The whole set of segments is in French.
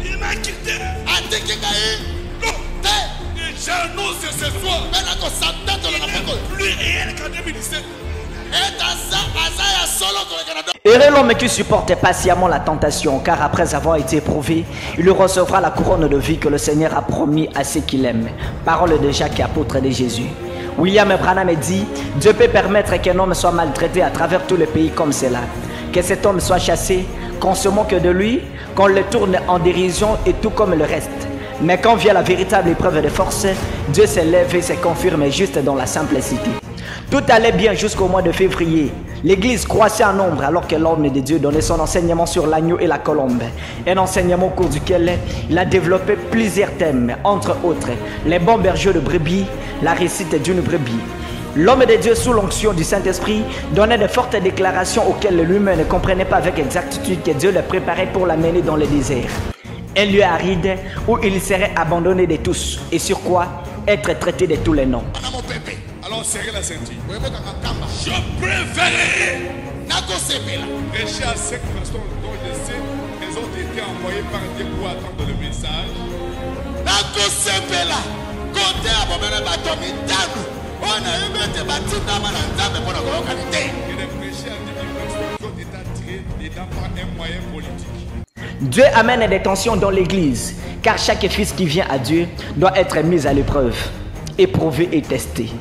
Il m'a quitté. Non. J'annonce ce soir. Il n'est plus réel qu'en 2017. Heureux l'homme qui supporte patiemment la tentation, car après avoir été éprouvé, il recevra la couronne de vie que le Seigneur a promis à ceux qui l'aiment. Parole de Jacques, apôtre de Jésus. William Branham dit, Dieu peut permettre qu'un homme soit maltraité à travers tout le pays comme cela, que cet homme soit chassé, qu'on se moque de lui, qu'on le tourne en dérision et tout comme le reste. Mais quand vient la véritable épreuve de force, Dieu s'élève et se confirme juste dans la simplicité. Tout allait bien jusqu'au mois de février. L'église croissait en nombre alors que l'homme de Dieu donnait son enseignement sur l'agneau et la colombe. Un enseignement au cours duquel il a développé plusieurs thèmes, entre autres les bons bergers de brebis, la réussite d'une brebis. L'homme de Dieu sous l'onction du Saint-Esprit donnait de fortes déclarations auxquelles l'humain ne comprenait pas avec exactitude que Dieu le préparait pour l'amener dans le désert. Un lieu aride où il serait abandonné de tous et sur quoi être traité de tous les noms. Alors serrez la ceinture. Je préférerais prêcher à 5 personnes dont je sais qu'elles ont été envoyées par Dieu pour attendre le message. Et de prêcher à 10 personnes qui ont été attirées dedans par un moyen politique. Dieu amène des tensions dans l'église, car chaque fils qui vient à Dieu doit être mis à l'épreuve, éprouvé et testé.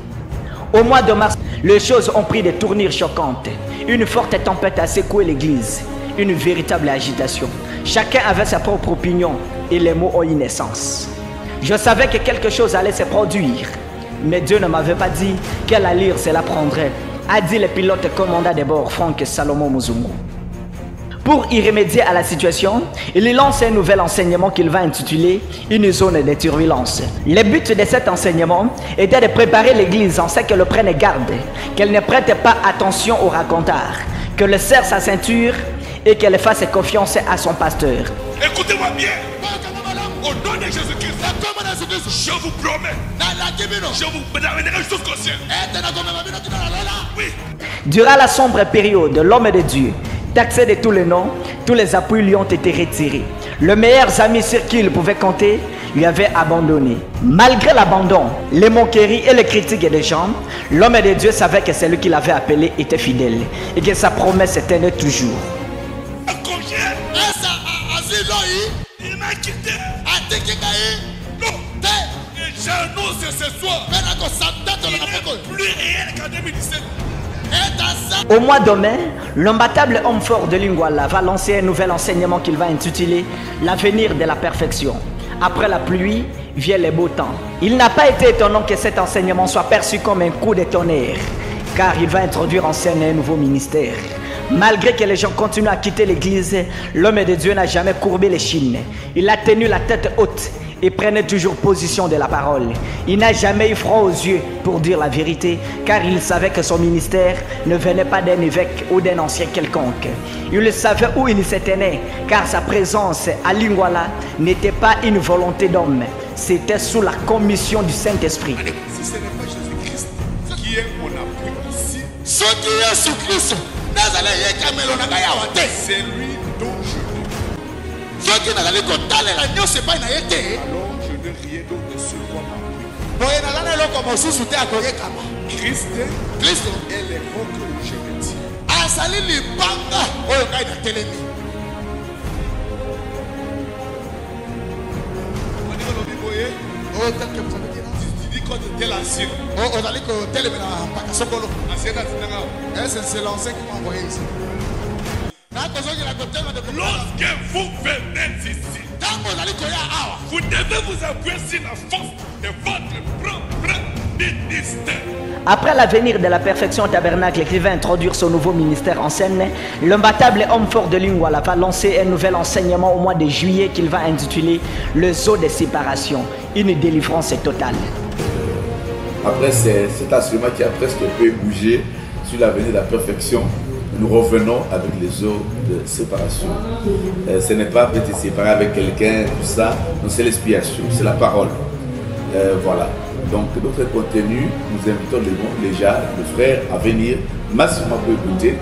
Au mois de mars, les choses ont pris des tournures choquantes. Une forte tempête a secoué l'église, une véritable agitation. Chacun avait sa propre opinion et les mots ont eu naissance. Je savais que quelque chose allait se produire, mais Dieu ne m'avait pas dit quelle allure cela prendrait, a dit le pilote commandant de bord Frank Salomon Muzungu. Pour y remédier à la situation, il lance un nouvel enseignement qu'il va intituler « Une zone de turbulence ». Le but de cet enseignement était de préparer l'église en ce qu'elle prenne garde, qu'elle ne prête pas attention au racontard, qu'elle serre sa ceinture et qu'elle fasse confiance à son pasteur. Écoutez-moi bien. Au nom de Jésus-Christ, je vous promets, je vous ramènerai jusqu'au ciel. Oui. Durant la sombre période, l'homme de Dieu, taxé de tous les noms, tous les appuis lui ont été retirés. Le meilleur ami sur qui il pouvait compter lui avait abandonné. Malgré l'abandon, les moqueries et les critiques des gens, l'homme de Dieu savait que celui qu'il avait appelé était fidèle et que sa promesse se tenait toujours. Il m'a quitté. Non. J'annonce ce soir. Il n'est plus réel qu'en 2017. Au mois de mai, l'imbattable homme fort de Lingwala va lancer un nouvel enseignement qu'il va intituler « L'avenir de la perfection ». Après la pluie, vient le beau temps. Il n'a pas été étonnant que cet enseignement soit perçu comme un coup de tonnerre, car il va introduire en scène un nouveau ministère. Malgré que les gens continuent à quitter l'église, l'homme de Dieu n'a jamais courbé les chines. Il a tenu la tête haute et prenait toujours position de la parole. Il n'a jamais eu froid aux yeux pour dire la vérité, car il savait que son ministère ne venait pas d'un évêque ou d'un ancien quelconque. Il savait où il se tenait, car sa présence à Lingwala n'était pas une volonté d'homme, c'était sous la commission du Saint-Esprit. Si ce n'est pas Jésus-Christ qui est mon appui ici, ce qui est sous Christ, c'est lui dont je veux. alors je n'ai rien d'autre sur moi. Christ est l'époque où je me dis. Tu dis quoi de tel ancien? C'est l'ancien qui m'a envoyé ici. Lorsque vous venez ici, vous devez vous appuyer sur la force de votre propre ministère. Après l'avenir de la perfection au tabernacle qui va introduire son nouveau ministère en scène, l'imbattable homme fort de Lingwala va lancer un nouvel enseignement au mois de juillet qu'il va intituler le zoo de séparation, une délivrance totale. Après cet enseignement qui a presque peu bougé sur l'avenir de la perfection, nous revenons avec les eaux de séparation. Ce n'est pas peut-être séparer avec quelqu'un, tout ça, non, c'est l'expiation, c'est la parole. Voilà. Donc, notre contenu, nous invitons les gens, les frères à venir massivement pour écouter.